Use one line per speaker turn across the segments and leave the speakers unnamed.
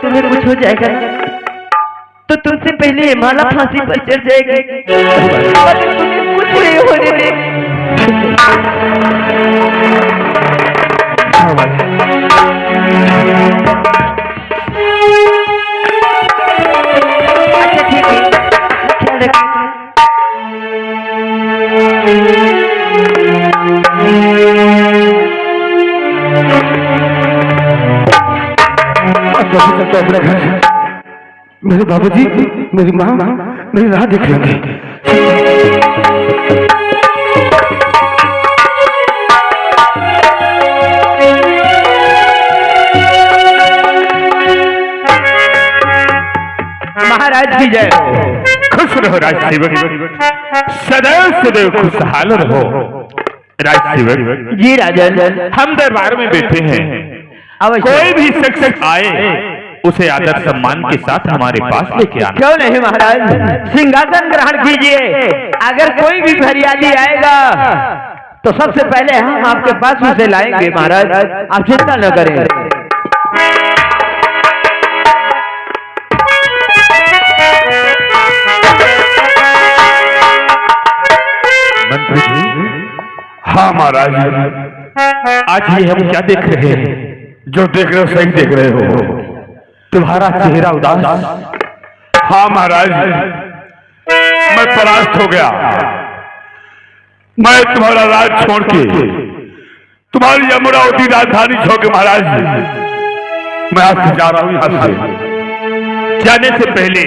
तुम्हें कुछ हो जाएगा तो तुमसे पहले ये माला फांसी पर चढ़ जाएगी और तुम्हें कुछ नहीं होने देगी। अच्छा ठीक है, ख्याल रखिए।
अपना घर, मेरे बाबूजी, मेरी माँ मेरी राह देख लेंगे।
महाराज की जय हो। खुश रहो राजसेवक, सदैव सदैव खुशहाल रहो। राजसेवक
जी राजन,
हम दरबार में बैठे हैं, कोई भी शख्स आए उसे आदर सम्मान के साथ हमारे पास लेके आना।
क्यों नहीं महाराज, सिंहासन ग्रहण कीजिए। अगर कोई भी फरियादी आएगा तो सबसे पहले हम आपके पास उसे लाएंगे महाराज, आप चिंता न करें।
मंत्री जी, हाँ महाराज, आज ये हम क्या देख रहे हैं?
जो देख रहे हो सही देख रहे हो,
तुम्हारा चेहरा उदास।
हाँ महाराज, मैं परास्त हो गया। मैं तुम्हारा राज छोड़ के, तुम्हारी अमरावती राजधानी छोड़ के महाराज, मैं आपसे जा रहा हूं यहाँ से।
जाने से पहले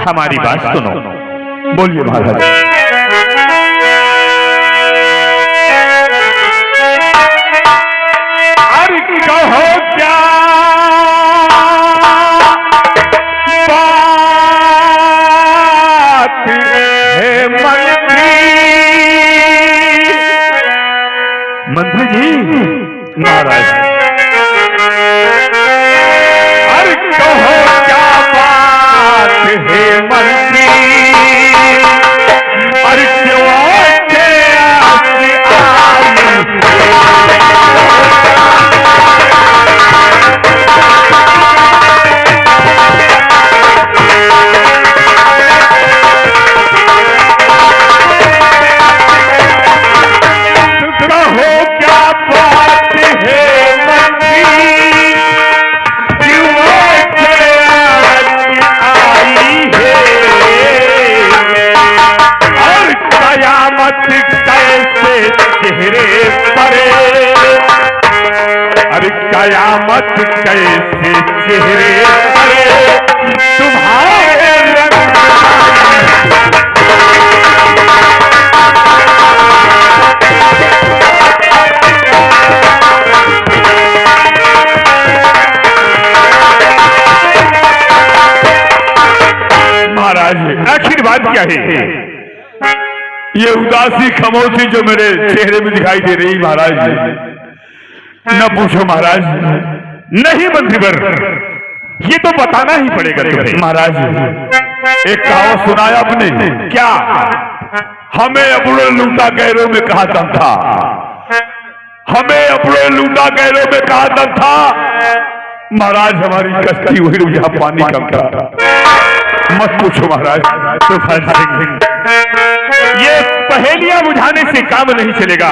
हमारी बात सुनो।
बोलिए महाराज।
अरे कहो क्या मंत्री जी?
महाराज,
अरे कहो क्या बात है मंत्री, अरे क्यों आके कयामत कैसे चेहरे पर तुम्हारे
महाराज
आखिर बात क्या है?
ये उदासी खामोशी जो मेरे चेहरे में दिखाई दे रही महाराज, न पूछो महाराज।
नहीं मंत्रीवर, ये तो बताना ही पड़ेगा तुम्हें।
महाराज, एक कहावत सुनाया आपने
क्या?
हमें अपने लूटा गैरों में कहा दम था, हमें अपने लूटा गैरों में कहा दम था। महाराज, हमारी कश्ती हुई जहां पानी कम था। मत पूछो महाराज।
तूफान सिंह, ये पहेलियां बुझाने से काम नहीं चलेगा,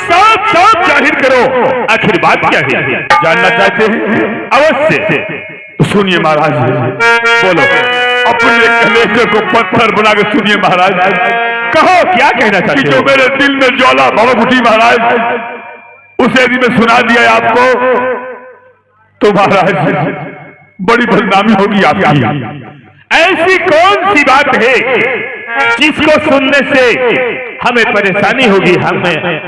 साफ साफ जाहिर करो, आखिर बात क्या है?
जानना चाहते हैं?
अवश्य।
सुनिए महाराज,
बोलो।
अपने कलेजे को पत्थर बना के सुनिए महाराज।
कहो, क्या कहना चाहते
जो
हो?
मेरे दिल में ज्वाला भड़क उठी महाराज, उसे यदि मैं सुना दिया आपको तो महाराज बड़ी बदनामी होगी आपकी।
ऐसी कौन सी बात है जिसको सुनने से हमें परेशानी होगी,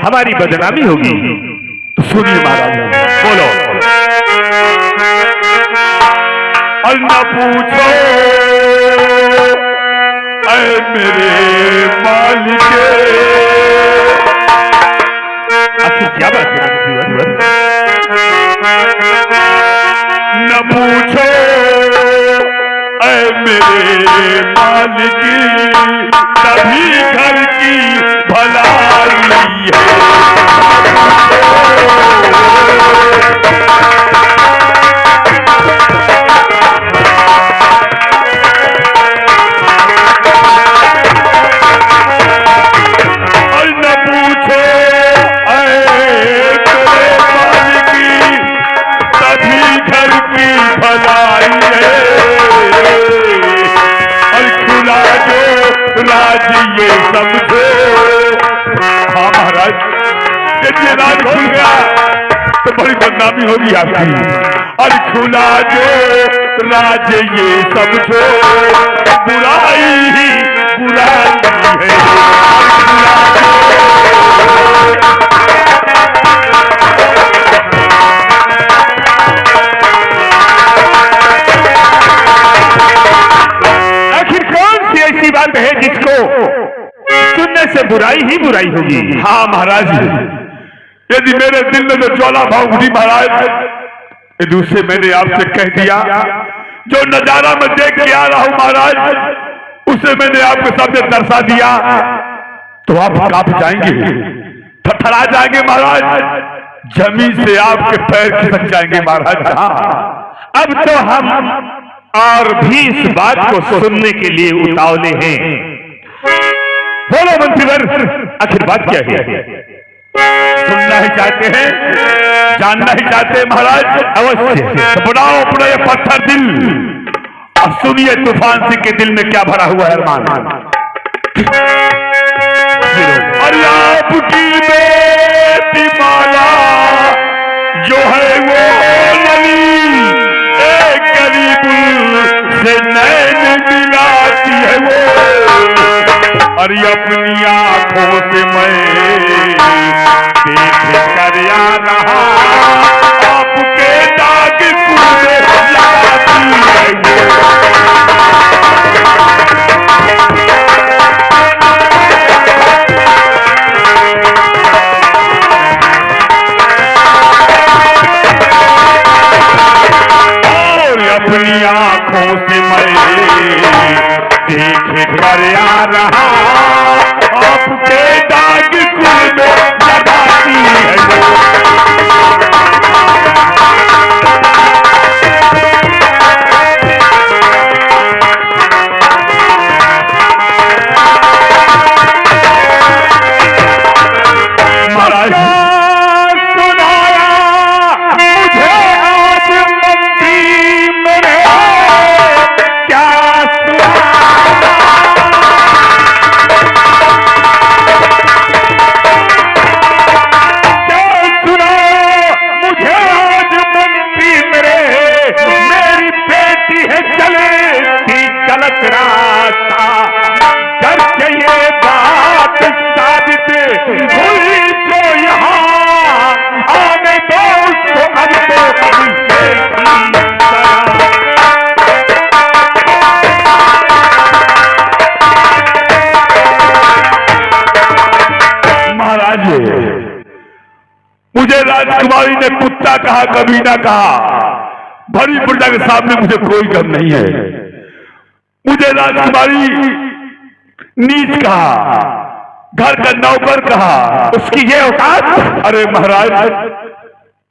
हमारी बदनामी होगी?
तो सुनिए महाराज,
बोलो।
और न पूछो ऐ मेरे मालिक,
आखिर क्या बात है?
न पूछो ऐ मेरे मालिक, तभी घर की भलाई है। यदि ये राज खुल गया तो बड़ी बदनामी होगी आपकी। और खुला जो राज ये सब जो बुराई ही बुराई है।
आखिर कौन सी ऐसी बात है जिसको सुनने से बुराई ही बुराई होगी?
हाँ महाराज, यदि मेरे दिल में जो ज्वाला भाव उठी महाराज, यदि उससे मैंने आपसे कह दिया, जो नजारा मैं देख के आ रहा हूं महाराज, उसे मैंने आपके सामने दर्शा दिया, तो आप कांप जाएंगे, थरथरा जाएंगे महाराज, जमीन से आपके पैर खिसक जाएंगे महाराज। हाँ,
अब तो हम और भी इस बात को सुनने के लिए उतावले हैं। बोलो मंत्रीवर, आखिर बात क्या है?
सुनना ही चाहते हैं, जानना ही चाहते हैं महाराज?
अवश्य।
तो बनाओ अपना ये पत्थर दिल और सुनिए तूफान सिंह के दिल में क्या भरा हुआ है अरमान। और आपकी बेटी माला जो है वो लली, एक गरीब से नैन मिलाती है वो, और अपनी आंखों से मैं देख कर आ रहा, आपके दाग कूदे लगाती है वो। अपनी आंखों से मैं देख कर आ रहा, आपके दाग कुल में लगाती है वो। मुझे राजकुमारी ने कुत्ता कहा, कभी ना कहा, बड़ी प्रजा के सामने मुझे कोई गम नहीं है। मुझे राजकुमारी नीच कहा, घर का नौकर कहा, उसकी ये औकात। अरे महाराज,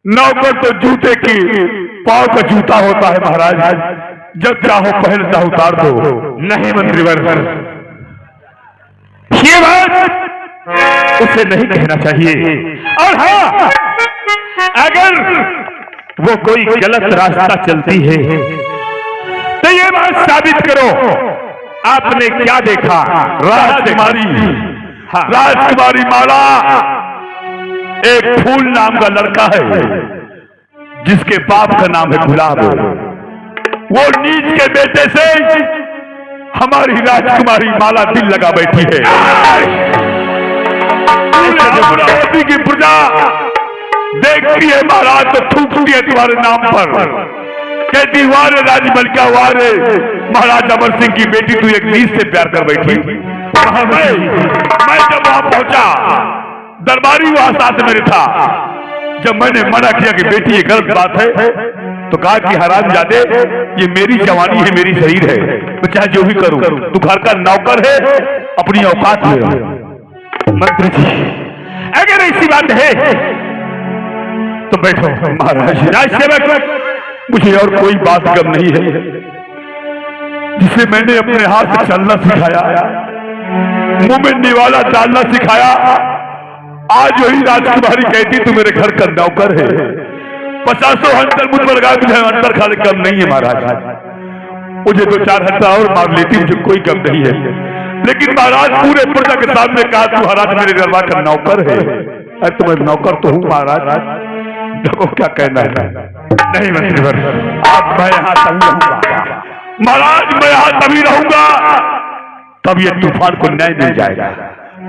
नौकर तो जूते की पांव का जूता होता है महाराज, जब चाहो पहनता उतार दो।
नहीं मंत्रीवर, ये बात उसे नहीं कहना चाहिए। और हाँ, अगर वो कोई गलत रास्ता चलती है तो ये बात साबित करो, आपने क्या देखा?
राजकुमारी,
हाँ,
राजकुमारी माला एक फूल नाम का लड़का है, जिसके बाप का नाम है गुलाब। वो नीच के बेटे से हमारी राजकुमारी माला दिल लगा बैठी है। मोदी की प्रजा देखती है महाराज तो थूकती है तुम्हारे नाम पर, कहती वारे राजमलिका वारे, महाराज अमर सिंह की बेटी तू एक नीच से प्यार कर बैठी। मैं जब वहां पहुंचा, दरबारी वहां साथ मेरे था, जब मैंने मना किया कि बेटी ये गलत बात है, तो कहा कि हरामजादे ये मेरी जवानी है, मेरी शरीर है, मैं चाहे जो भी करूं, तू घर का नौकर है, अपनी औकात में।
मंत्री जी, अगर ऐसी बात है तो बैठो।
महाराज राजसेवक, मुझे और कोई बात गम नहीं है, जिसे मैंने अपने हाथ से चलना सिखाया, मुंह में निवाला डालना सिखाया, आज वही राजकुमारी कहती तू मेरे घर का नौकर है। 50 हंटर मुझ पर लगा, मुझे अंतर खाने कम नहीं है महाराज, मुझे 2-4 हंटर और मार लेती, मुझे कोई कम नहीं है। लेकिन महाराज पूरे प्रजा के सामने कहा तू हराज मेरे दरबार का नौकर है, अरे तुम्हें नौकर तो हूँ महाराज, देखो क्या कहना है। नहीं मंत्रीवर, अब मैं यहाँ तभी रहूंगा महाराज, मैं यहाँ तभी रहूंगा तब ये तूफान को न्याय मिल जाएगा।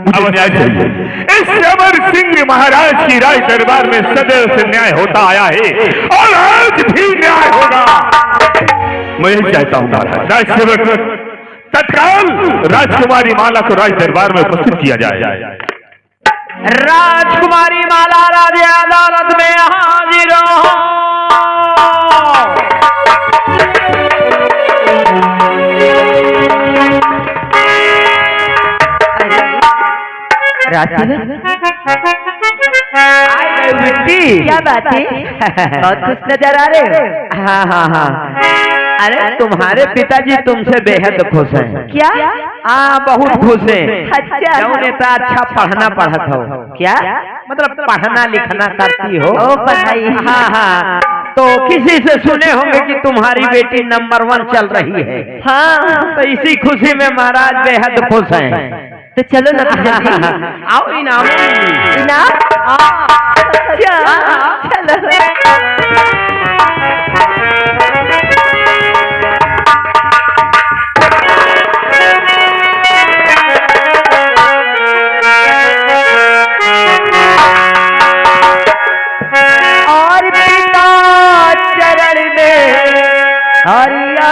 मुझे न्याय चाहिए।
इस अमर सिंह महाराज की राज दरबार में सदैव से न्याय होता आया है और आज भी न्याय होगा।
मैं यही चाहता हूँ महाराज।
राजसेवक, तत्काल राजकुमारी माला को राज दरबार में उपस्थित किया जाए।
राजकुमारी माला राज अदालत में हाजिर हो।
क्या बात है? बहुत खुश नजर आ रहे हो।
हाँ हाँ हाँ, अरे तुम्हारे पिताजी तुमसे बेहद खुश हैं।
क्या?
हाँ बहुत खुश हैं।
अच्छा।
जो नेता अच्छा पढ़ना पढ़त हो।
क्या
मतलब पढ़ना लिखना करती हो।
ओ पढ़ाई।
हाँ हाँ, तो किसी से सुने होंगे कि तुम्हारी बेटी नंबर 1 चल रही है।
हाँ,
तो इसी खुशी में महाराज बेहद खुश हैं।
तो चलो ना
आओ इनाम।
इनाम? चलो। और पिता चरण में हरिया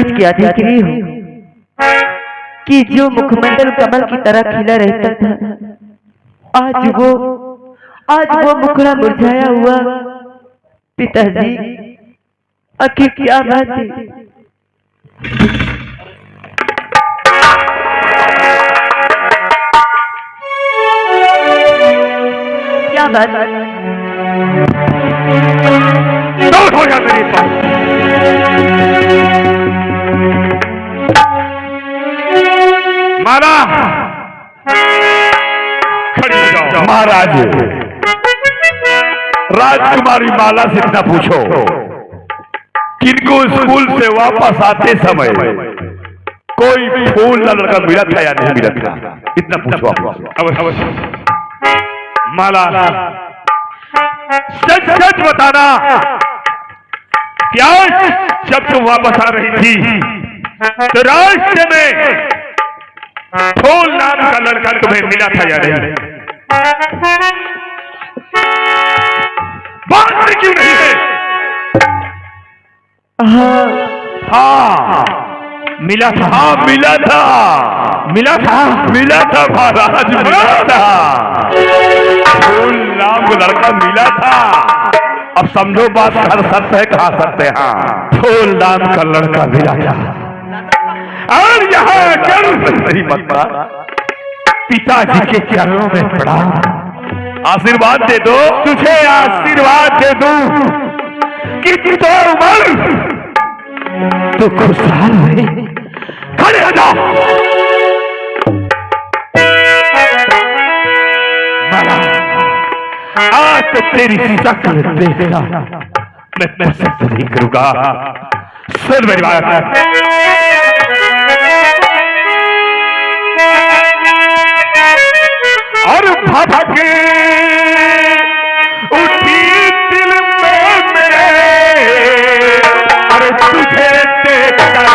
क्या देख रही हूँ कि जो मुखमंडल कमल की तरह खिला रहता था, आज वो मुखड़ा मुरझाया हुआ। पिताजी, आखिर क्या बात है? क्या बात?
हो जा मेरे पास। माला, खड़ी हो जाओ।
महाराज, राजकुमारी माला से इतना पूछो, किनको स्कूल से वापस आते समय कोई फूल न लड़का मिला था या नहीं मिला था, इतना पूछो आप।
अवश्य। माला, सच सच बताना, क्या जब तुम वापस आ रही थी तो रास्ते में फूल नाम का लड़का तुम्हें मिला था या नहीं? बात क्यों नहीं है?
हाँ
मिला था।
हाँ मिला था,
मिला था,
मिला था महाराज, मिला था। फूल नाम का लड़का मिला था। अब समझो बात कर सकते हैं, कहा सकते हैं। हाँ,
फूल नाम का लड़का मिला था और यहाँ कर
नहीं पता,
पिताजी के चरणों में पड़ा।
आशीर्वाद दे दो,
तुझे आशीर्वाद दे दूं कि तो उम्र तू खुशहाल रहे। खड़े हो जाओ। माला, आज तो तेरी शक्ल देखना मैं पसंद नहीं करूंगा। सुन मेरी बात, और भभक उठी दिल में मेरे, अरे तुझे देखकर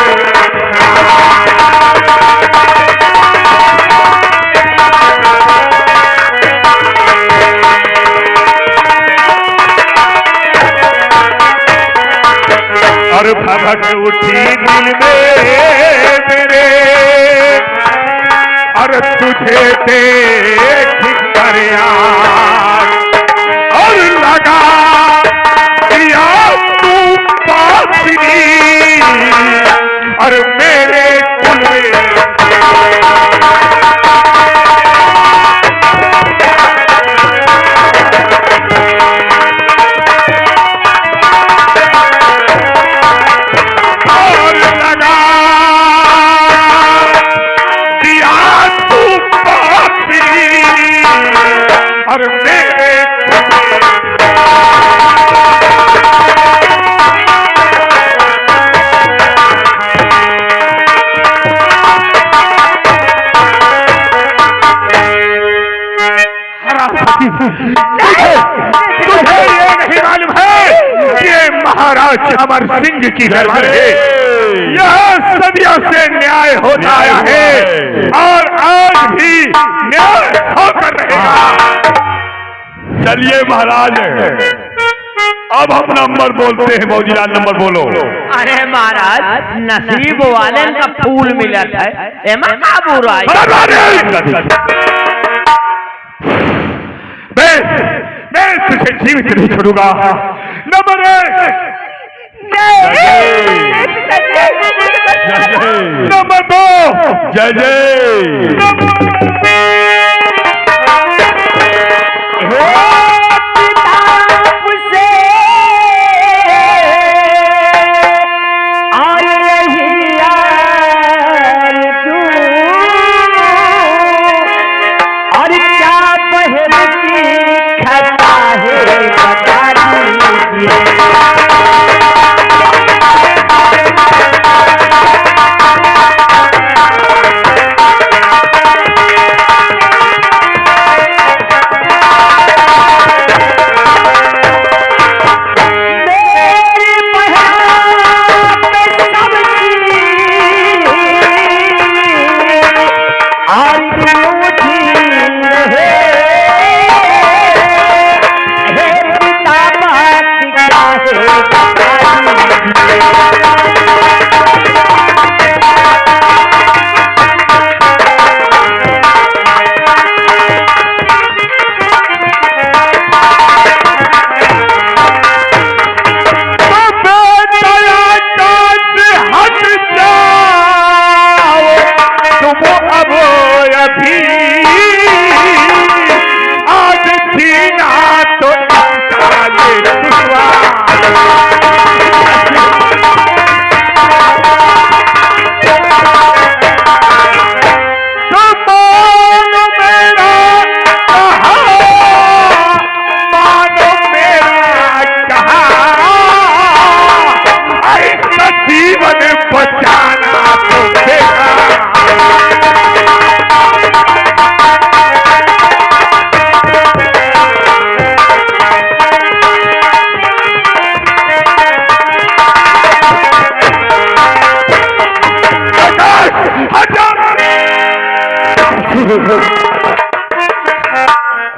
लपट उठी दिल में मेरे, और तुझे देख कर यार और लगा दिया तू पापी और मेरे कुल तुझे ये नहीं मालूम है कि महाराज अमर सिंह की दरबार है, यह सदियों से न्याय होता आया है और आज भी न्याय होकर रहेगा। चलिए महाराज, अब हम नंबर बोलते हैं। मौजीलाल नंबर बोलो।
अरे महाराज, नसीब वाले का फूल मिला था, एमा का बुराई।
मैं तुझे जीवित नहीं छोड़ूंगा। नंबर नंबर 2 जय जय।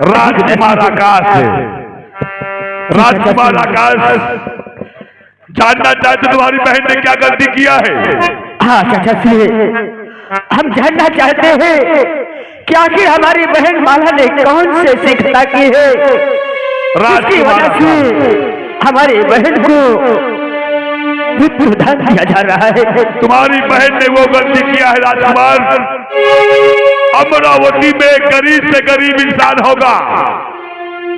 राजकुमार आकाश, राजकुमार आकाश, जानना चाहते तुम्हारी बहन ने क्या गलती किया है?
हाँ चाचा से हम जानना चाहते हैं कि आखिर हमारी बहन माला ने कौन से शिक्षा की है जिसकी वजह से हमारी बहन को मृत्युदंड दिया जा रहा है।
तुम्हारी बहन ने वो गलती किया है राजकुमार, अमरावती में गरीब से गरीब इंसान होगा,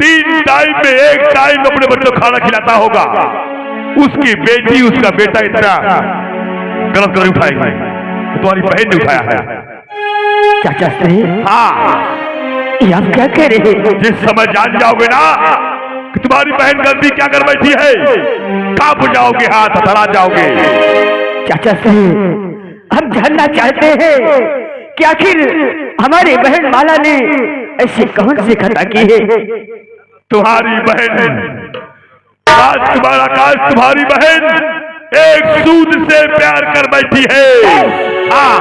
3 टाइम में 1 टाइम अपने बच्चों को खाना खिलाता होगा, उसकी बेटी उसका बेटा इतना गलत कदम उठाएगा, तुम्हारी बहन ने उठाया है।
चाचा से
हाँ,
ये आप क्या कह रहे हैं?
जिस समय जान जाओगे ना कि तुम्हारी बहन गलती क्या कर बैठी है, कांप जाओगे, हाथ हथड़ा जाओगे।
चाचा से हम जानना चाहते हैं कि आखिर हमारी बहन माला ने ऐसी कौन सी खता की है?
तुम्हारी बहन राजकुमार आकाश, तुम्हारी बहन एक सूद से प्यार कर बैठी है। हाँ,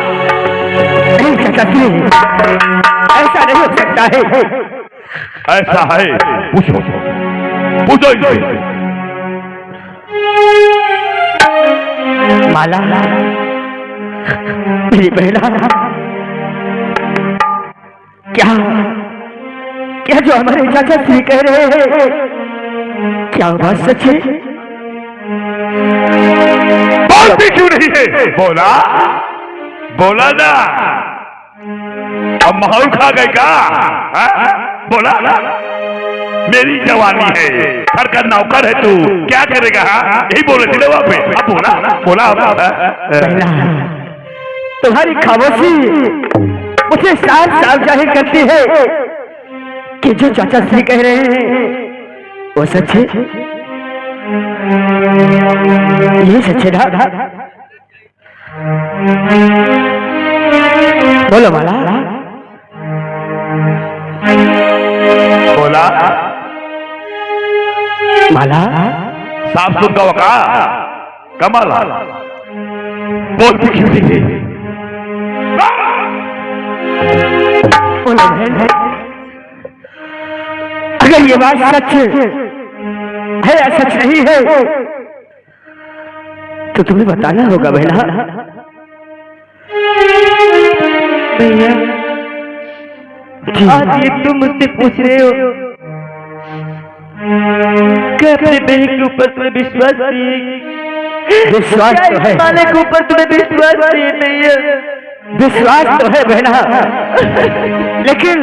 नहीं चाचा जी, ऐसा नहीं हो सकता है।
ऐसा है, पूछो पूछो इनसे।
माला, मेरी बहना, क्या क्या जो हमारे चाचा श्री कह रहे हैं, क्या बात सच है?
बोलती क्यों नहीं है? बोला बोला ना, अब माहौल खा गए का? बोला मेरी जवानी है, घर का नौकर है तू, क्या करेगा? यही बोले थे ना वहां पे। अब बोला बोला
तुम्हारी खामोशी मुझे साफ साफ जाहिर करती है कि जो चाचा श्री कह रहे हैं वो सच है। ये सच है ना? बोलो माला।
बोला
माला,
साफ सुन का वका कमाल बोलती क्यों नहीं है?
बोलो बहन, अगर ये बात सच है या सच नहीं है तो तुम्हें बताना होगा बहना।
भैया, आज ये तुम मुझसे पूछ रहे हो कि अपने बहन के ऊपर तुम्हें विश्वास नहीं है?
विश्वास तो है,
माले के ऊपर तुम्हें विश्वास नहीं है?
विश्वास तो है बहना, लेकिन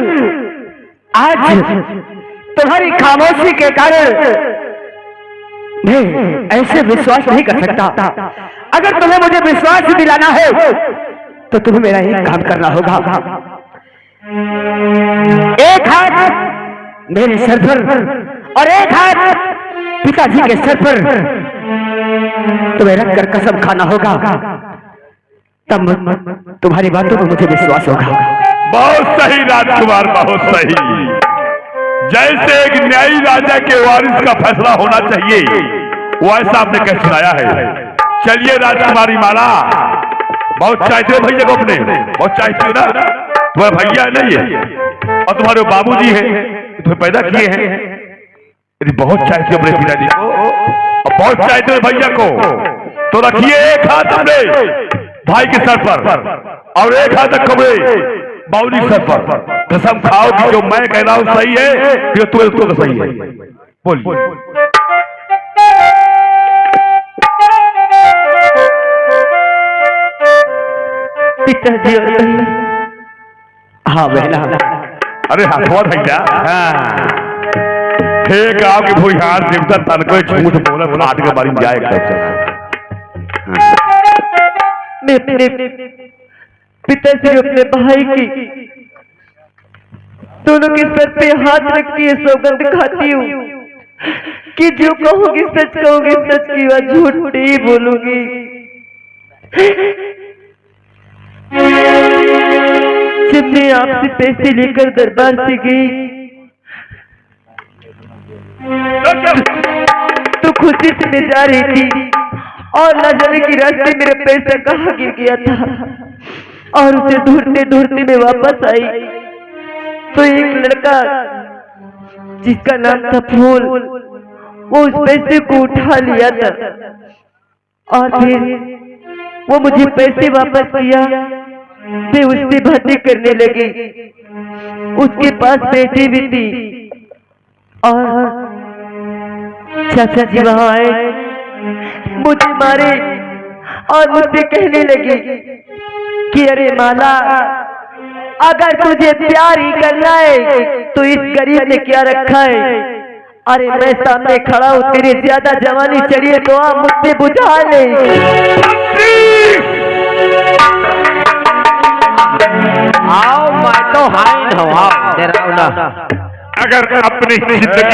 आज तुम्हारी खामोशी के कारण मैं ऐसे विश्वास नहीं कर सकता। अगर तुम्हें मुझे विश्वास दिलाना है तो तुम्हें मेरा एक काम करना होगा। एक हाथ मेरे सर पर और एक हाथ पिताजी के सर पर तुम्हें रख कर कसम खाना होगा, तब तुम्हारी बातों पर मुझे विश्वास होगा।
बहुत सही राजकुमार, बहुत सही। जैसे एक न्यायी राजा के वारिस का फैसला होना चाहिए, वैसा आपने कह सुनाया है। चलिए राजकुमारी माला, बहुत चाहते हो भैया को अपने, बहुत चाहते हो ना? तुम्हारे भैया नहीं है और तुम्हारे बाबूजी है, तुम्हें पैदा किए हैं। यदि बहुत चाहते हो अपने पिताजी को और बहुत चाहते हो भैया को, तो रखिए एक हाथ अपने भाई के सर पर और एक हाथ रखोगे बाबूजी सर पर। कसम खाओ कि जो मैं कह रहा हूं सही है, जो तुम्हें उसको तो सही है। बोलिए।
पिताजी और बहन,
हाँ बहना।
अरे हथवा भैया, हे गाँव के भूहार देवता तन को झूठ बोले फाट के मारी जाए कैसे?
मैं अपने पिताजी और अपने भाई की दोनों के सर पे हाथ रख के सौगंध खाती हूँ कि जो कहूँगी सच कहूँगी, सच की बात झूठ नहीं बोलूंगी। जब मैं आपसे पैसे लेकर दरबार से गई तो खुशी से मैं जा रही थी और न जाने की रास्ते मेरा पैसा कहाँ गिर गया था और उसे ढूंढते ढूंढते मैं वापस आई तो एक लड़का जिसका नाम था फूल, वो उस पैसे को उठा लिया था और फिर वो मुझे पैसे वापस किया। मैं उससे बातें करने लगी, उसके पास बैठी भी थी और चाचा जी वहां आए, मुझे मारे और मुझसे कहने लगे कि अरे माला, अगर तुझे प्यार ही करना है तो इस गरीब ने क्या रखा है? अरे मैं सामने खड़ा हूँ, तेरे ज्यादा जवानी चढ़ी है तो आप मुझसे बुझा ले।
आओ मैं तो हाइन हूँ, आओ
अगर अपनी जिंदगी